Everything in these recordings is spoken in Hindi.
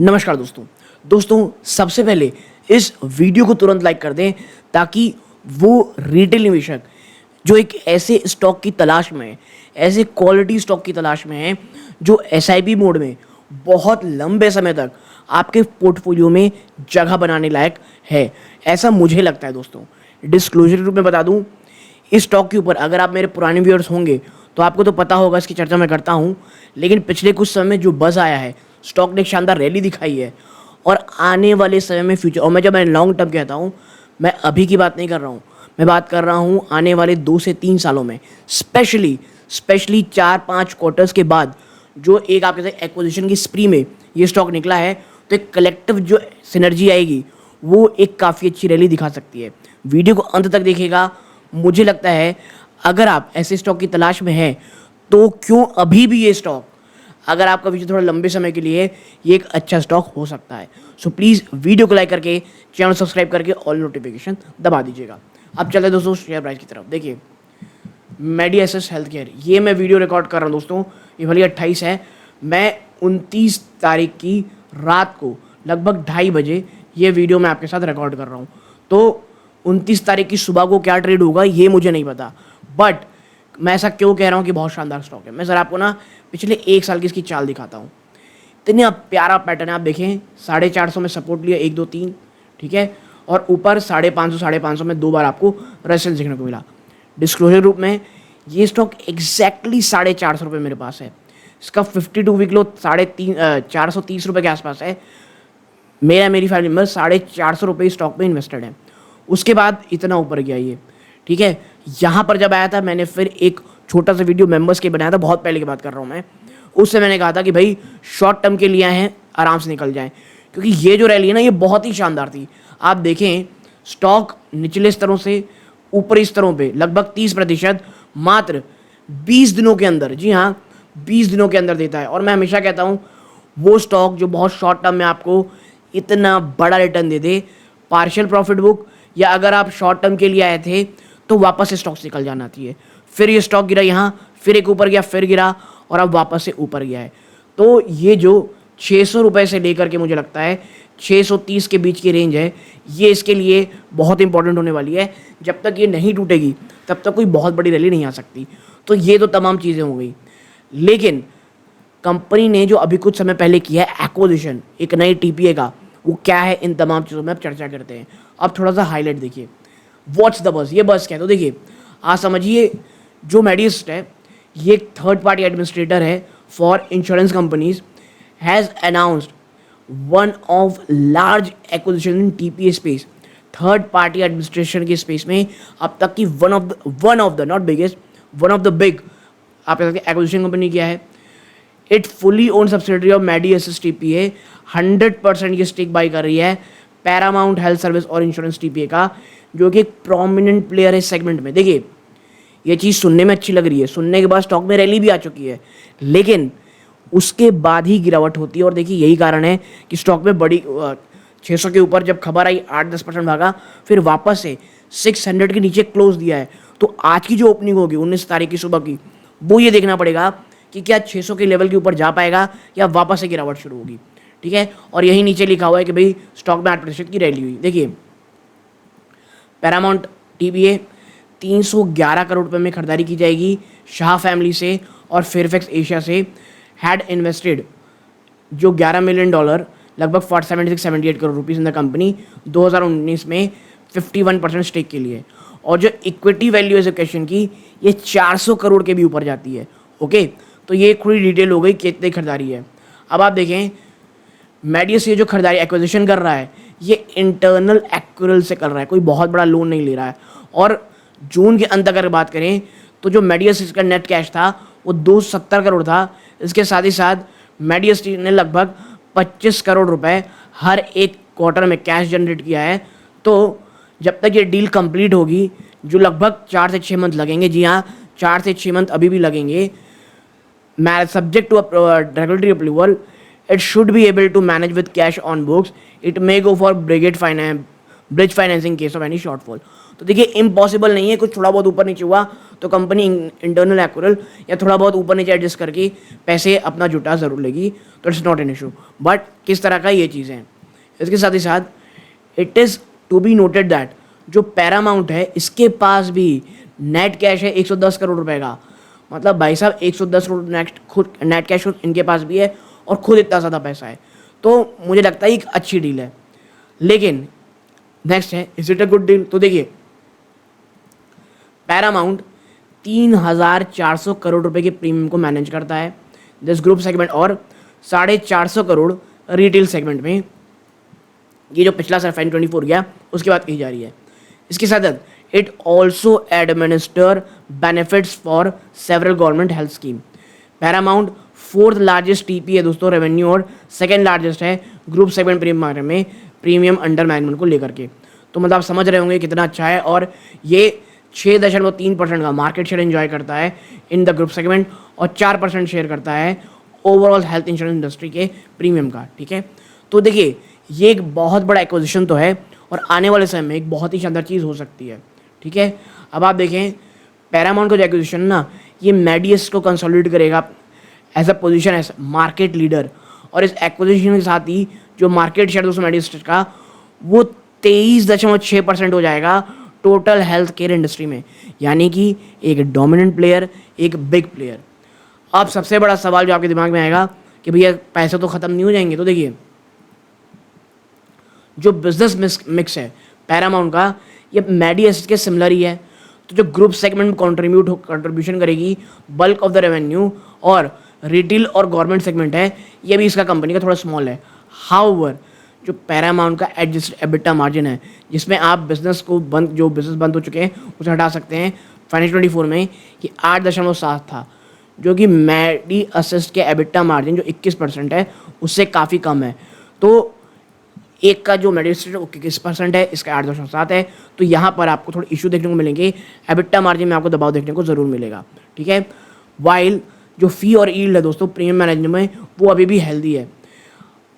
नमस्कार दोस्तों सबसे पहले इस वीडियो को तुरंत लाइक कर दें ताकि वो रिटेल निवेशक जो एक ऐसे स्टॉक की तलाश में है, ऐसे क्वालिटी स्टॉक की तलाश में है जो एसआईपी मोड में बहुत लंबे समय तक आपके पोर्टफोलियो में जगह बनाने लायक है, ऐसा मुझे लगता है। दोस्तों डिस्क्लोजर के रूप में बता दूं, इस स्टॉक के ऊपर अगर आप मेरे पुराने व्यूअर्स होंगे तो आपको तो पता होगा, इसकी चर्चा मैं करता हूं। लेकिन पिछले कुछ समय में जो बज़ आया है, स्टॉक ने एक शानदार रैली दिखाई है और आने वाले समय में फ्यूचर, और जब मैं लॉन्ग टर्म कहता हूँ, मैं अभी की बात नहीं कर रहा हूँ, मैं बात कर रहा हूँ आने वाले 2 से 3 सालों में, स्पेशली 4-5 क्वार्टर्स के बाद जो एक आपके साथ एक्विजिशन की स्प्री में ये स्टॉक निकला है, तो एक कलेक्टिव जो सिनर्जी आएगी वो एक काफ़ी अच्छी रैली दिखा सकती है। वीडियो को अंत तक देखिएगा। मुझे लगता है अगर आप ऐसे स्टॉक की तलाश में हैं तो क्यों अभी भी ये स्टॉक, अगर आपका विजन थोड़ा लंबे समय के लिए, ये एक अच्छा स्टॉक हो सकता है। सो प्लीज़ वीडियो को लाइक करके, चैनल सब्सक्राइब करके ऑल नोटिफिकेशन दबा दीजिएगा। अब चलते हैं दोस्तों शेयर प्राइस की तरफ। देखिए मेडिएसिस हेल्थ केयर, ये मैं वीडियो रिकॉर्ड कर रहा हूँ दोस्तों, ये वाली 28 है। मैं 29 तारीख की रात को लगभग 2:30 बजे ये वीडियो मैं आपके साथ रिकॉर्ड कर रहा हूँ। तो 29 तारीख की सुबह को क्या ट्रेड होगा ये मुझे नहीं पता, बट मैं ऐसा क्यों कह रहा हूँ कि बहुत शानदार स्टॉक है। मैं सर आपको ना पिछले 1 साल की इसकी चाल दिखाता हूँ। इतना प्यारा पैटर्न है, आप देखें 450 में सपोर्ट लिया 1 2 3, ठीक है, और ऊपर 550 में 2 बार आपको रेजिस्टेंस देखने को मिला। डिस्क्लोजर रूप में ये स्टॉक एग्जैक्टली 450 रुपये मेरे पास है। इसका 52 वीक लो 430 रुपये के आसपास है। मेरी फैमिली मेंबर 450 रुपये स्टॉक में इन्वेस्टेड है। उसके बाद इतना ऊपर गया ये, ठीक है। यहाँ पर जब आया था मैंने फिर एक छोटा सा वीडियो मेंबर्स के बनाया था, बहुत पहले की बात कर रहा हूँ मैं। उससे मैंने कहा था कि भाई शॉर्ट टर्म के लिए हैं, आराम से निकल जाएं, क्योंकि ये जो रैली है ना ये बहुत ही शानदार थी। आप देखें स्टॉक निचले स्तरों से ऊपरी स्तरों पे लगभग 30% मात्र 20 दिनों के अंदर, जी हाँ 20 दिनों के अंदर देता है। और मैं हमेशा कहता हूँ वो स्टॉक जो बहुत शॉर्ट टर्म में आपको इतना बड़ा रिटर्न दे दे, पार्शियल प्रॉफिट बुक, या अगर आप शॉर्ट टर्म के लिए आए थे तो वापस से स्टॉक निकल जाना चाहिए। फिर ये स्टॉक गिरा यहाँ, फिर एक ऊपर गया, फिर गिरा और अब वापस से ऊपर गया है। तो ये जो 600 रुपये से लेकर के मुझे लगता है 630 के बीच की रेंज है, ये इसके लिए बहुत इंपॉर्टेंट होने वाली है। जब तक ये नहीं टूटेगी तब तक कोई बहुत बड़ी रैली नहीं आ सकती। तो ये तो तमाम चीज़ें हो गई, लेकिन कंपनी ने जो अभी कुछ समय पहले किया है एक्विजिशन एक नई टीपीए का, वो क्या है, इन तमाम चीज़ों में अब चर्चा करते हैं। अब थोड़ा सा हाईलाइट देखिए, वॉच द बस। ये बस क्या है तो देखिए, आप समझिए जो मेडिएसिस है ये एक थर्ड पार्टी एडमिनिस्ट्रेटर है for insurance companies, has announced one of large acquisition in TPA space. Third party administration के स्पेस में अब तक की one of the not biggest, one of the big आप कह सकते हैं एक्विजिशन कंपनी क्या है। It fully own subsidiary of Medi Assist TPA, 100% ये स्टेक बाई कर रही है पैरामाउंट हेल्थ सर्विस और इंश्योरेंस टीपीए का, जो कि एक प्रोमिनेंट प्लेयर है इस सेगमेंट में। देखिए ये चीज़ सुनने में अच्छी लग रही है, सुनने के बाद स्टॉक में रैली भी आ चुकी है, लेकिन उसके बाद ही गिरावट होती है। और देखिए यही कारण है कि स्टॉक में बड़ी 600 के ऊपर जब खबर आई 8-10% भागा, फिर वापस से 600 के नीचे क्लोज दिया है। तो आज की जो ओपनिंग होगी 19 तारीख की सुबह की, वो ये देखना पड़ेगा कि क्या 600 के लेवल के ऊपर जा पाएगा या वापस से गिरावट शुरू होगी, ठीक है। और यही नीचे लिखा हुआ है कि भाई स्टॉक में 8% की रैली हुई। देखिए पैरामाउंट टीपीए 311 करोड़ रुपए में खरीदारी की जाएगी शाह फैमिली से और फेयरफैक्स एशिया से। हैड इन्वेस्टेड जो $11 मिलियन लगभग 76-78 crore rupees in the company 2019 में 51% स्टेक के लिए। और जो इक्विटी वैल्यू एलोकेशन की ये 400 करोड़ के भी ऊपर जाती है। ओके, तो ये थोड़ी डिटेल हो गई कितनी खरीदारी है। अब आप देखें मेडिएसिस ये जो खरीदारी एक्विजिशन कर रहा है ये इंटरनल एक्यूरल से कर रहा है, कोई बहुत बड़ा लोन नहीं ले रहा है। और जून के अंत अगर बात करें तो जो मेडिएसिस का नेट कैश था वो 270 करोड़ था। इसके साथ ही साथ मेडिएसिस ने लगभग 25 करोड़ रुपए हर एक क्वार्टर में कैश जनरेट किया है। तो जब तक ये डील कंप्लीट होगी, जो लगभग 4 से 6 मंथ लगेंगे, जी हाँ 4 से 6 मंथ अभी भी लगेंगे, subject to regulatory approval, it should be able to manage with cash on books. It may go for bridge financing case of any shortfall. तो देखिए इम्पॉसिबल नहीं है, कुछ थोड़ा बहुत ऊपर नीचे हुआ तो कंपनी इंटरनल एक्रूअल या थोड़ा बहुत ऊपर नीचे एडजस्ट करके पैसे अपना जुटा ज़रूर लेगी, तो it's not an issue. But किस तरह का ये चीज़ें हैं। इसके साथ ही साथ it is to be noted that जो पैरामाउंट है इसके पास भी नेट कैश है 110 करोड़ रुपए का। मतलब भाई साहब 110 करोड़ नेट कैश इनके पास भी है और खुद इतना ज़्यादा पैसा है, तो मुझे लगता है एक अच्छी डील है। लेकिन नेक्स्ट है, is it a good deal? तो देखिए पैरामाउंट 3,400 करोड़ रुपए के प्रीमियम को मैनेज करता है दिस ग्रुप सेगमेंट, और 450 करोड़ रिटेल सेगमेंट में। ये जो पिछला साल 2024 गया उसके बाद कही जा रही है। इसके साथ it also administer benefits for several government health scheme. Paramount fourth largest TP है दोस्तों रेवेन्यू, और सेकेंड लार्जेस्ट है ग्रुप सेगमेंट प्रीमियम में प्रीमियम अंडर मैनेजमेंट को लेकर के। तो मतलब आप समझ रहे होंगे कितना अच्छा है, और ये 6.3% का मार्केट शेयर एंजॉय करता है इन द ग्रुप सेगमेंट और 4% शेयर करता है ओवरऑल हेल्थ इंश्योरेंस इंडस्ट्री के प्रीमियम का। ठीक है, तो देखिए ये एक बहुत बड़ा एक्विजिशन तो है और आने वाले समय में एक बहुत ही शानदार चीज़ हो सकती है। ठीक है, अब आप देखें पैरामाउंट का जो एक्विजिशन ना, ये मेडियस को कंसोलिडेट करेगा as a position as market leader, और इस एक्विजिशन के साथ ही जो मार्केट शेयर दोस्तों मेडियस का वो 23.6% हो जाएगा टोटल हेल्थ केयर इंडस्ट्री में, यानी कि एक डोमिनेंट प्लेयर, एक बिग प्लेयर। अब सबसे बड़ा सवाल जो आपके दिमाग में आएगा कि भैया पैसे तो ख़त्म नहीं हो जाएंगे, तो देखिए जो बिजनेस मिक्स है पैरामाउंट का ये मेडियस के सिमिलर ही है। तो जो ग्रुप सेगमेंट कंट्रीब्यूशन करेगी बल्क ऑफ द रेवेन्यू, और रिटेल और गवर्नमेंट सेगमेंट है ये भी इसका कंपनी का थोड़ा स्मॉल है। हाउएवर जो पैरामाउंट का एडजस्टेड एबिटा मार्जिन है, जिसमें आप बिजनेस बंद हो चुके हैं उसे हटा सकते हैं, फाइनेंशियल 24 में ये 8.7 था, जो कि मेडी असिस्ट के एबिटा मार्जिन जो 21% है उससे काफ़ी कम है। तो एक का जो मेडिसिट 21% है, इसका 8.7 है, तो यहाँ पर आपको थोड़े इशू देखने को मिलेंगे, एबिटा मार्जिन में आपको दबाव देखने को ज़रूर मिलेगा। ठीक है, वाइल जो फी और यील्ड है दोस्तों प्रीमियम मैनेजमेंट में वो अभी भी हेल्दी है।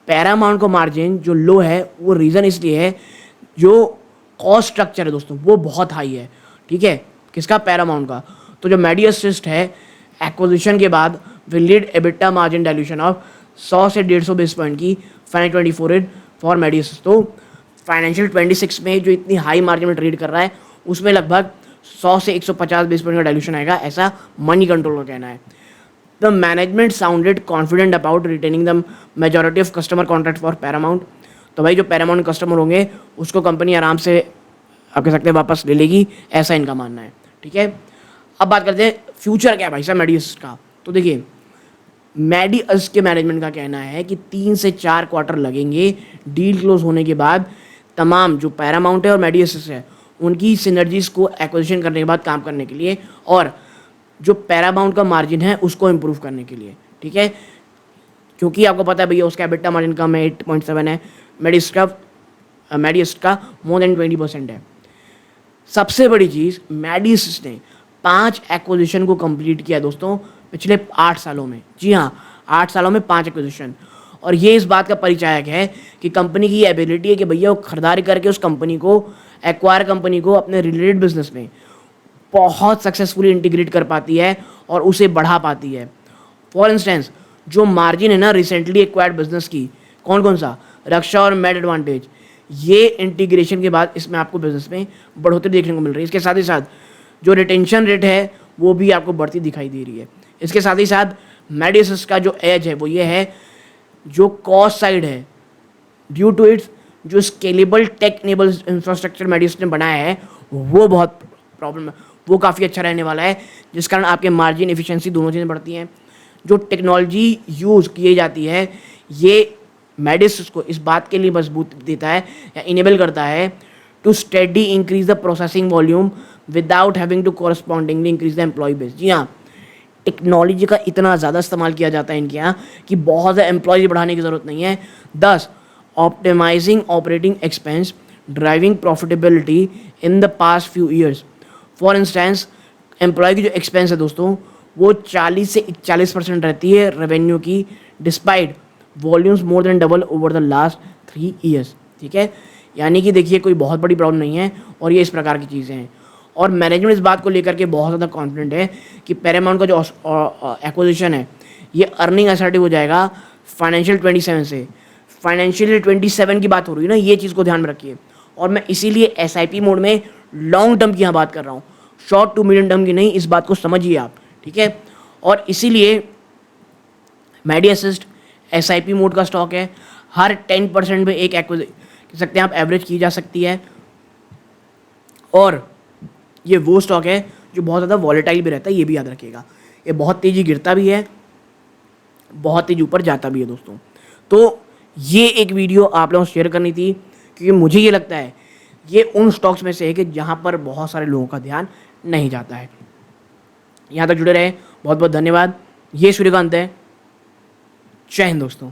पैरामाउंट का मार्जिन जो लो है वो रीज़न इसलिए है जो कॉस्ट स्ट्रक्चर है दोस्तों वो बहुत हाई है। ठीक है, किसका? पैरामाउंट का। तो जो मेडी असिस्ट है एक्विजिशन के बाद will lead EBITDA margin dilution of 100 से 150 बेस पॉइंट की फाइनेंशियल 24 फॉर मेडी असिस्ट। तो फाइनेंशियल 26 में जो इतनी हाई मार्जिन में ट्रेड कर रहा है उसमें लगभग 100 से 150 बेस पॉइंट का डाइल्यूशन आएगा, ऐसा मनी कंट्रोल का कहना है। The management sounded confident about retaining the majority of customer contract for Paramount. तो भाई जो पैरामाउंट कस्टमर होंगे उसको कंपनी आराम से आप कह सकते हैं वापस ले लेगी, ऐसा इनका मानना है। ठीक है, अब बात करते हैं फ्यूचर क्या है भाई साहब मेडियस का। तो देखिए मेडियस के मैनेजमेंट का कहना है कि 3 से 4 क्वार्टर लगेंगे डील क्लोज होने के बाद तमाम जो पैरामाउंट है और मेडियस है उनकी सिनर्जीज को एक्विजिशन करने के बाद काम करने के लिए, और जो पैरामाउंट का मार्जिन है उसको इम्प्रूव करने के लिए। ठीक है, क्योंकि आपको पता है भैया उसका एबिटा मार्जिन कम है, 8.7 है, मेडियस का मोर देन 20% है। सबसे बड़ी चीज़ मेडियस ने 5 एक्विजिशन को कंप्लीट किया दोस्तों पिछले 8 सालों में। जी हाँ, 8 सालों में 5 एक्विजिशन, और ये इस बात का परिचायक है कि कंपनी की एबिलिटी है कि भैया वो खरीदारी करके उस कंपनी को एक्वायर कंपनी को अपने रिलेटेड बिजनेस में बहुत सक्सेसफुली इंटीग्रेट कर पाती है और उसे बढ़ा पाती है। फॉर इंस्टेंस जो मार्जिन है ना रिसेंटली एक्वायर्ड बिजनेस की, कौन कौन सा? रक्षा और मेड एडवांटेज, ये इंटीग्रेशन के बाद इसमें आपको बिजनेस में बढ़ोतरी देखने को मिल रही है। इसके साथ ही साथ जो रिटेंशन रेट है वो भी आपको बढ़ती दिखाई दे रही है। इसके साथ ही साथ मेडिसिस का जो एज है वो ये है जो कॉस्ट साइड है ड्यू टू इट्स जो स्केलेबल टेक इनेबल इंफ्रास्ट्रक्चर मेडिसिस ने बनाया है वो बहुत प्रॉब्लम है, वो काफ़ी अच्छा रहने वाला है, जिस कारण आपके मार्जिन एफिशिएंसी दोनों चीज़ें बढ़ती हैं। जो टेक्नोलॉजी यूज़ की जाती है ये मेडिसिस को इस बात के लिए मजबूत देता है या इनेबल करता है to steady increase the processing volume without having to correspondingly increase the employ base. जी हाँ, टेक्नोलॉजी का इतना ज़्यादा इस्तेमाल किया जाता है इनके यहाँ कि बहुत ज़्यादा एम्प्लॉय बढ़ाने की ज़रूरत नहीं है। 10 optimising operating expense driving profitability in the past few years. For instance employ की जो एक्सपेंस है दोस्तों वो 40 से 41% रहती है रेवेन्यू की, despite volumes more than double over the last 3 years. ठीक है, यानी कि देखिए कोई बहुत बड़ी प्रॉब्लम नहीं है और ये इस प्रकार की चीज़ें हैं। और मैनेजमेंट इस बात को लेकर के बहुत ज़्यादा कॉन्फिडेंट है कि पैरामाउंट का जो एक्विजिशन है ये अर्निंग असर्टिव हो जाएगा फाइनेंशियल 27 से। फाइनेंशियल 27 की बात हो रही है ना, ये चीज़ को ध्यान में रखिए। और मैं इसीलिए SIP मोड में लॉन्ग टर्म की यहाँ बात कर रहा हूँ, शॉर्ट टू मीडियम टर्म की नहीं, इस बात को समझिए आप, ठीक है। और इसीलिए मेडी असिस्ट SIP मोड का स्टॉक है, हर 10% में एक कह सकते हैं आप एवरेज की जा सकती है। और ये वो स्टॉक है जो बहुत ज़्यादा वॉलेटाइल भी रहता है, ये भी याद रखिएगा। ये बहुत तेज़ी गिरता भी है, बहुत तेज़ी ऊपर जाता भी है दोस्तों। तो ये एक वीडियो आप लोगों से शेयर करनी थी, क्योंकि मुझे ये लगता है ये उन स्टॉक्स में से है कि जहाँ पर बहुत सारे लोगों का ध्यान नहीं जाता है। यहाँ तक जुड़े रहे, बहुत बहुत धन्यवाद। ये सूर्यकांत है। जय हिंद दोस्तों।